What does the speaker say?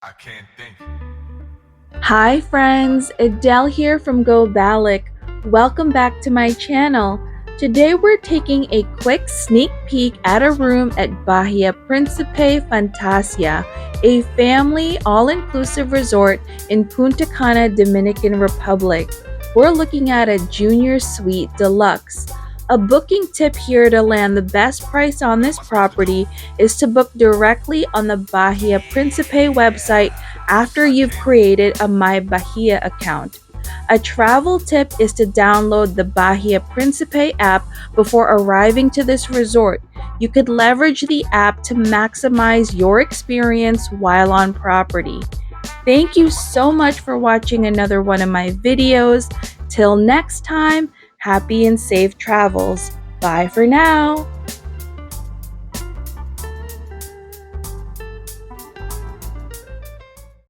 I can't think. Hi friends, Adele here from Go Balik. Welcome back to my channel. Today we're taking a quick sneak peek at a room at Bahia Principe Fantasia, a family all-inclusive resort in Punta Cana, Dominican Republic. We're looking at a junior suite deluxe. A booking tip here to land the best price on this property is to book directly on the Bahia Principe website after you've created a My Bahia account. A travel tip is to download the Bahia Principe app before arriving to this resort. You could leverage the app to maximize your experience while on property. Thank you so much for watching another one of my videos. Till next time, happy and safe travels. Bye for now.